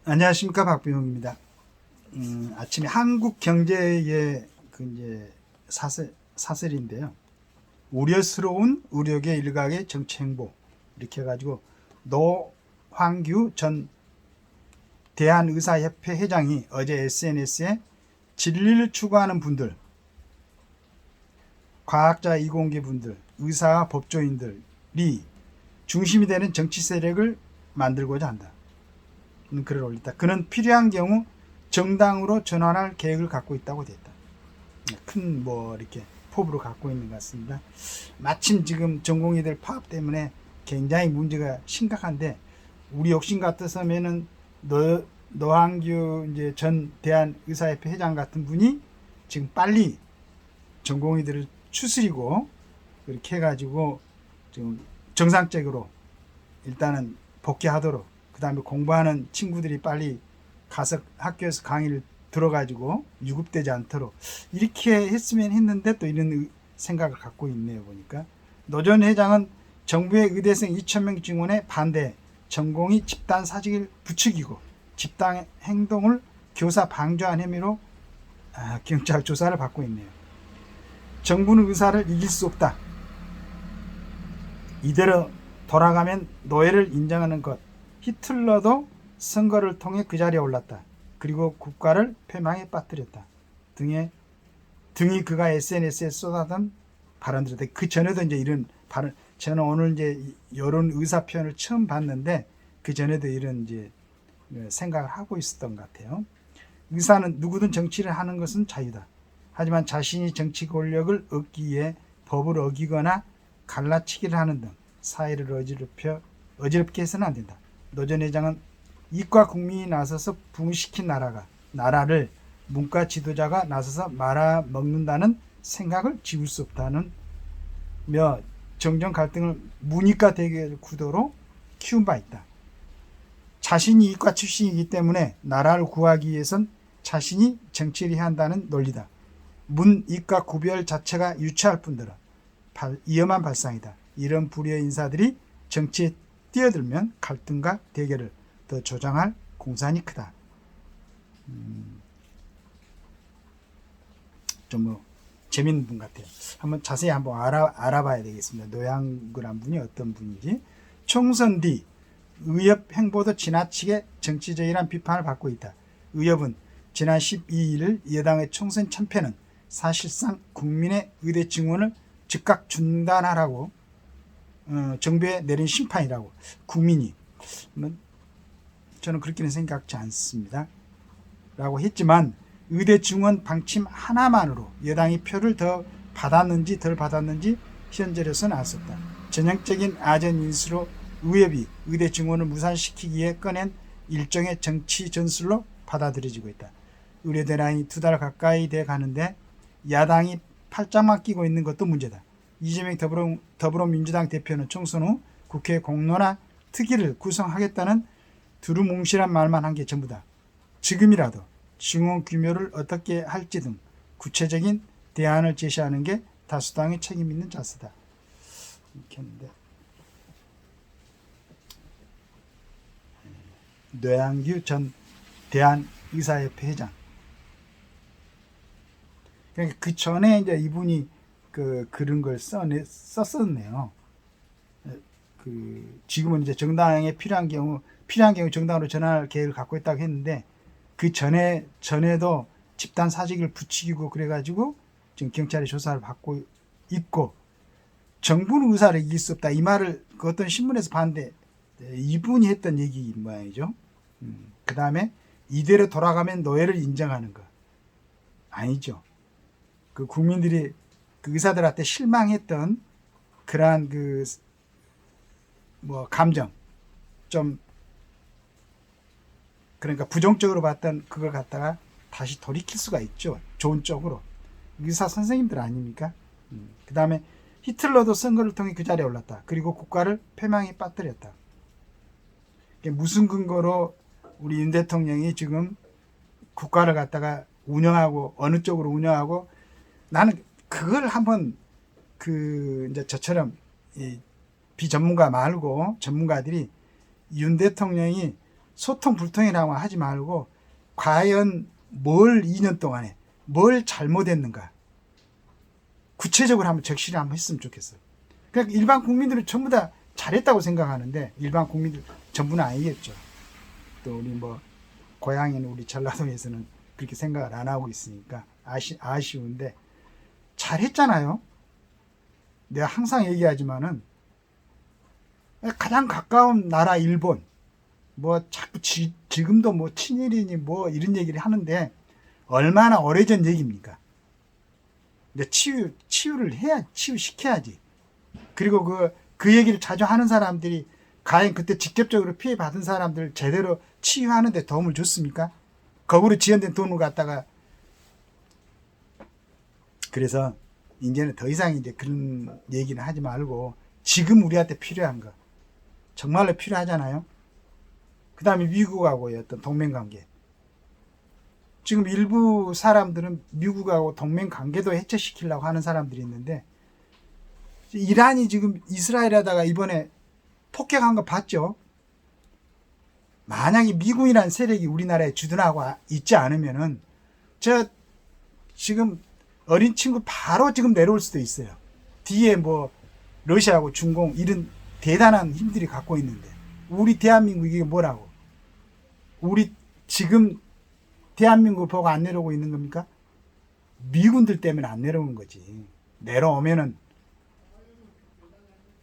안녕하십니까, 박병용입니다. 아침에 한국 경제의 이제 사설인데요. 우려스러운 우려계 일각의 정치 행보 이렇게 해가지고 노황규 전 대한의사협회 회장이 어제 SNS에 진리를 추구하는 분들, 과학자 이공계 분들, 의사와 법조인들이 중심이 되는 정치 세력을 만들고자 한다. 글을 올렸다. 그는 필요한 경우 정당으로 전환할 계획을 갖고 있다고 됐다. 큰 이렇게 포부로 갖고 있는 것 같습니다. 마침 지금 전공의들 파업 때문에 굉장히 문제가 심각한데 우리 욕심 같아서면은 노한규 이제 전 대한의사협회 회장 같은 분이 지금 빨리 전공의들을 추스리고 그렇게 해가지고 지금 정상적으로 일단은 복귀하도록, 그 다음에 공부하는 친구들이 빨리 가서 학교에서 강의를 들어가지고 유급되지 않도록 이렇게 했으면 했는데 또 이런 생각을 갖고 있네요. 보니까 노 전 회장은 정부의 의대생 2,000명 증원에 반대, 전공의 집단 사직을 부추기고 집단 행동을 교사 방조한 혐의로 경찰 조사를 받고 있네요. 정부는 의사를 이길 수 없다. 이대로 돌아가면 노예를 인정하는 것. 히틀러도 선거를 통해 그 자리에 올랐다. 그리고 국가를 패망에 빠뜨렸다. 등이 그가 SNS에 쏟아던 발언들인데, 그 전에도 이제 이런 발언, 저는 오늘 이제 이런 의사 표현을 처음 봤는데 그 전에도 이런 이제 생각을 하고 있었던 것 같아요. 의사는 누구든 정치를 하는 것은 자유다. 하지만 자신이 정치 권력을 얻기 위해 법을 어기거나 갈라치기를 하는 등 사회를 어지럽게 해서는 안 된다. 노 전 회장은 이과 국민이 나서서 붕시킨 나라를 문과 지도자가 나서서 말아먹는다는 생각을 지울 수 없다는 정정 갈등을 문이과 대결 구도로 키운 바 있다. 자신이 이과 출신이기 때문에 나라를 구하기 위해선 자신이 정치를 해야 한다는 논리다. 문이과 구별 자체가 유치할 뿐더러 위험한 발상이다. 이런 불의의 인사들이 정치에 뛰어들면 갈등과 대결을 더 조장할 공산이 크다. 좀 재밌는 분 같아요. 자세히 한번 알아봐야 되겠습니다. 노양구란 분이 어떤 분인지. 총선 뒤 의협 행보도 지나치게 정치적이란 비판을 받고 있다. 의협은 지난 12일 여당의 총선 참패는 사실상 국민의 의대 증원을 즉각 중단하라고 정부에 내린 심판이라고, 국민이, 저는 그렇게는 생각지 않습니다 라고 했지만, 의대 증원 방침 하나만으로 여당이 표를 더 받았는지 덜 받았는지 현재로서는 알 수 없다. 전형적인 아전 인수로 의협이 의대 증원을 무산시키기 위해 꺼낸 일종의 정치 전술로 받아들여지고 있다. 의료 대란이 2달 가까이 돼 가는데 야당이 팔짱만 끼고 있는 것도 문제다. 이재명 더불어민주당 대표는 총선 후 국회 공론화 특위를 구성하겠다는 두루뭉실한 말만 한 게 전부다. 지금이라도 증원 규모를 어떻게 할지 등 구체적인 대안을 제시하는 게 다수당의 책임 있는 자세다. 이렇게 했는데, 노양규 전 대한의사협회 회장. 그러니까 그 전에 이제 이분이 그런 걸 썼었네요. 지금은 이제 정당에 필요한 경우 정당으로 전환할 계획을 갖고 있다고 했는데, 그 전에도 집단 사직을 부추기고 그래가지고 지금 경찰이 조사를 받고 있고, 정부는 의사를 이길 수 없다. 이 말을 그 어떤 신문에서 봤는데 이분이 했던 얘기 모양이죠. 그 다음에 이대로 돌아가면 노예를 인정하는 거 아니죠. 그 국민들이 그 의사들한테 실망했던 그러한 감정, 좀 그러니까 부정적으로 봤던 그걸 갖다가 다시 돌이킬 수가 있죠. 좋은 쪽으로. 의사 선생님들 아닙니까? 그 다음에 히틀러도 선거를 통해 그 자리에 올랐다. 그리고 국가를 패망에 빠뜨렸다. 무슨 근거로 우리 윤 대통령이 지금 국가를 갖다가 운영하고 어느 쪽으로 운영하고, 나는 그걸 한번 이제 저처럼 비전문가 말고 전문가들이 윤 대통령이 소통 불통이라고 하지 말고 과연 뭘 2년 동안에 뭘 잘못했는가 구체적으로 한번 적시를 한번 했으면 좋겠어요. 그러니까 일반 국민들은 전부 다 잘했다고 생각하는데 일반 국민들 전부는 아니겠죠. 또 우리 뭐 고향인 우리 전라도에서는 그렇게 생각을 안 하고 있으니까 아쉬운데 잘했잖아요. 내가 항상 얘기하지만은 가장 가까운 나라 일본 뭐 자꾸 지금도 뭐 친일이니 뭐 이런 얘기를 하는데 얼마나 오래전 얘기입니까? 근데 치유를 해야 치유시켜야지. 그리고 그 얘기를 자주 하는 사람들이 과연 그때 직접적으로 피해 받은 사람들 제대로 치유하는 데 도움을 줬습니까? 거꾸로 지연된 돈을 갖다가 그래서 이제는 더 이상 이제 그런 얘기는 하지 말고 지금 우리한테 필요한 거 정말로 필요하잖아요. 그 다음에 미국하고의 어떤 동맹관계. 지금 일부 사람들은 미국하고 동맹관계도 해체시키려고 하는 사람들이 있는데 이란이 지금 이스라엘에다가 이번에 폭격한 거 봤죠? 만약에 미군이라는 세력이 우리나라에 주둔하고 있지 않으면은 저 지금 어린 친구 바로 지금 내려올 수도 있어요. 뒤에 뭐 러시아하고 중공 이런 대단한 힘들이 갖고 있는데 우리 대한민국 이게 뭐라고? 우리 지금 대한민국 보고 안 내려오고 있는 겁니까? 미군들 때문에 안 내려오는 거지. 내려오면은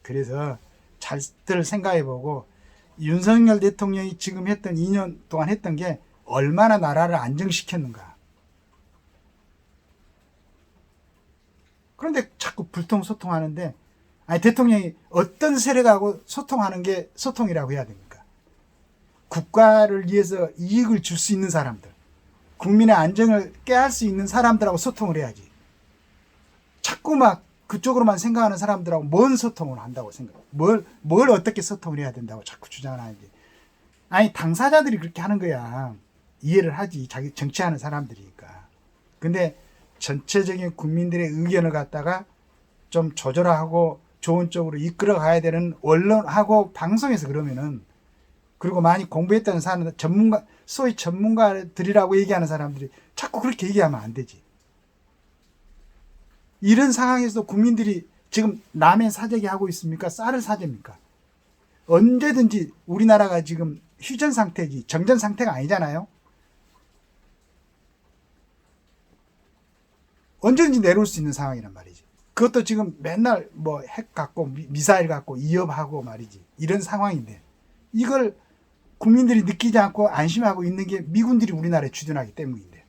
그래서 잘들 생각해보고 윤석열 대통령이 지금 했던 2년 동안 했던 게 얼마나 나라를 안정시켰는가. 그런데 자꾸 불통소통하는데 아니 대통령이 어떤 세력하고 소통하는 게 소통이라고 해야 됩니까? 국가를 위해서 이익을 줄 수 있는 사람들, 국민의 안정을 깨할 수 있는 사람들하고 소통을 해야지. 자꾸 막 그쪽으로만 생각하는 사람들하고 뭔 소통을 한다고 생각해? 뭘 어떻게 소통을 해야 된다고 자꾸 주장을 하는지. 아니 당사자들이 그렇게 하는 거야. 이해를 하지. 자기 정치하는 사람들이니까. 근데 전체적인 국민들의 의견을 갖다가 좀 조절하고 좋은 쪽으로 이끌어 가야 되는 언론하고 방송에서 그러면은 그리고 많이 공부했다는 사람들 전문가 소위 전문가들이라고 얘기하는 사람들이 자꾸 그렇게 얘기하면 안 되지. 이런 상황에서 국민들이 지금 라멘 사재기 하고 있습니까? 쌀을 사재입니까? 언제든지 우리나라가 지금 휴전 상태지 정전 상태가 아니잖아요. 언제든지 내려올 수 있는 상황이란 말이지. 그것도 지금 맨날 뭐 핵 갖고 미사일 갖고 위협하고 말이지. 이런 상황인데 이걸 국민들이 느끼지 않고 안심하고 있는 게 미군들이 우리나라에 주둔하기 때문인데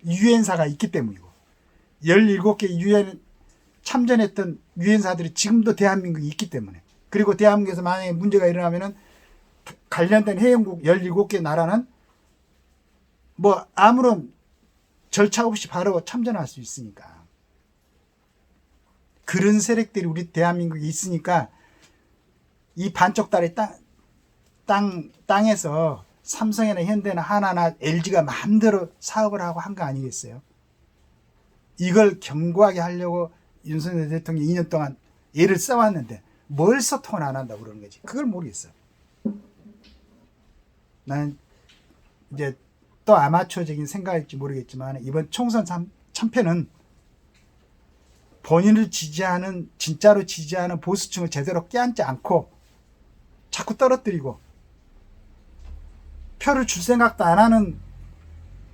유엔사가 있기 때문이고 17개 유엔 참전했던 유엔사들이 지금도 대한민국에 있기 때문에 그리고 대한민국에서 만약에 문제가 일어나면은 관련된 회원국 17개 나라는 뭐 아무런 절차 없이 바로 참전할 수 있으니까 그런 세력들이 우리 대한민국에 있으니까 이 반쪽 다리 땅에서 삼성이나 현대나 하나나 LG가 마음대로 사업을 하고 한 거 아니겠어요? 이걸 견고하게 하려고 윤석열 대통령이 2년 동안 애를 써왔는데 뭘 소통을 안 한다고 그러는 거지. 그걸 모르겠어. 나는 이제 또 아마추어적인 생각일지 모르겠지만 이번 총선 참패는 본인을 지지하는 진짜로 지지하는 보수층을 제대로 껴안지 않고 자꾸 떨어뜨리고 표를 줄 생각도 안 하는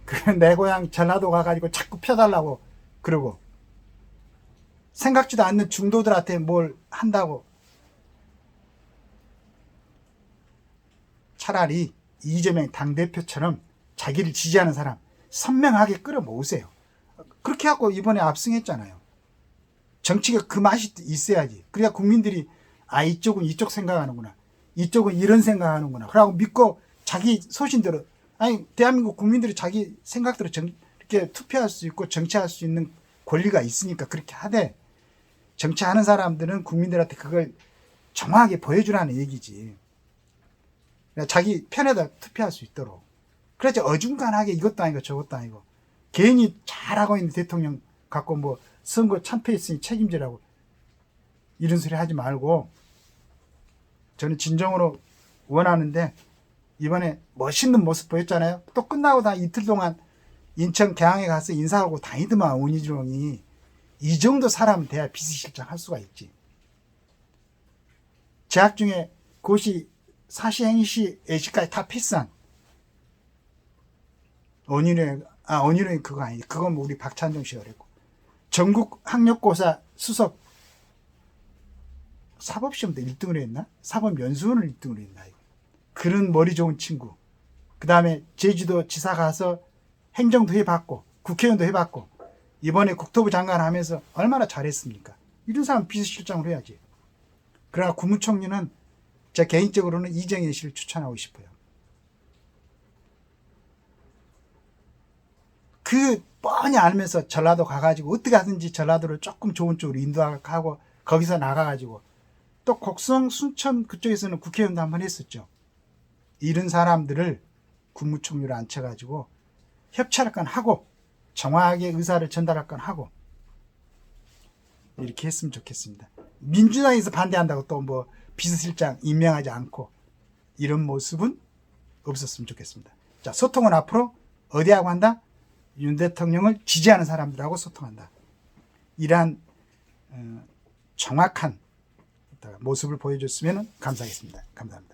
그 내 고향 전라도 가가지고 자꾸 펴달라고 그러고 생각지도 않는 중도들한테 뭘 한다고. 차라리 이재명 당대표처럼 자기를 지지하는 사람 선명하게 끌어모으세요. 그렇게 하고 이번에 압승했잖아요. 정치가 그 맛이 있어야지. 그래야 국민들이 아 이쪽은 이쪽 생각하는구나. 이쪽은 이런 생각하는구나. 그러고 믿고 자기 소신대로 아니 대한민국 국민들이 자기 생각대로 이렇게 투표할 수 있고 정치할 수 있는 권리가 있으니까 그렇게 하되 정치하는 사람들은 국민들한테 그걸 정확하게 보여주라는 얘기지. 자기 편에다 투표할 수 있도록. 그래야지 어중간하게 이것도 아니고 저것도 아니고 괜히 잘하고 있는 대통령 갖고 뭐 선거 참패했으니 책임지라고 이런 소리 하지 말고 저는 진정으로 원하는데 이번에 멋있는 모습 보였잖아요. 또 끝나고 다 이틀 동안 인천 계양에 가서 인사하고 다니더만 원희룡이. 이 정도 사람은 돼야 비서실장 할 수가 있지. 재학 중에 고시 사시행시 예시까지 다 패스한 원희룡이 그거 아니지. 그건 우리 박찬종 씨가 그랬고. 전국 학력고사 수석 사법시험도 1등을 했나? 사법연수원을 1등을 했나? 이거. 그런 머리 좋은 친구. 그 다음에 제주도 지사 가서 행정도 해봤고 국회의원도 해봤고 이번에 국토부 장관 하면서 얼마나 잘했습니까? 이런 사람 비서실장을 해야지. 그러나 국무총리는 제 개인적으로는 이정현 씨를 추천하고 싶어요. 그 뻔히 알면서 전라도 가가지고 어떻게 하든지 전라도를 조금 좋은 쪽으로 인도하고 거기서 나가가지고 또 곡성, 순천 그쪽에서는 국회의원도 한번 했었죠. 이런 사람들을 국무총리로 앉혀가지고 협치할 건 하고 정확하게 의사를 전달할 건 하고 이렇게 했으면 좋겠습니다. 민주당에서 반대한다고 또 뭐 비서실장 임명하지 않고 이런 모습은 없었으면 좋겠습니다. 자, 소통은 앞으로 어디하고 한다? 윤 대통령을 지지하는 사람들하고 소통한다. 이러한 정확한 모습을 보여줬으면 감사하겠습니다. 감사합니다.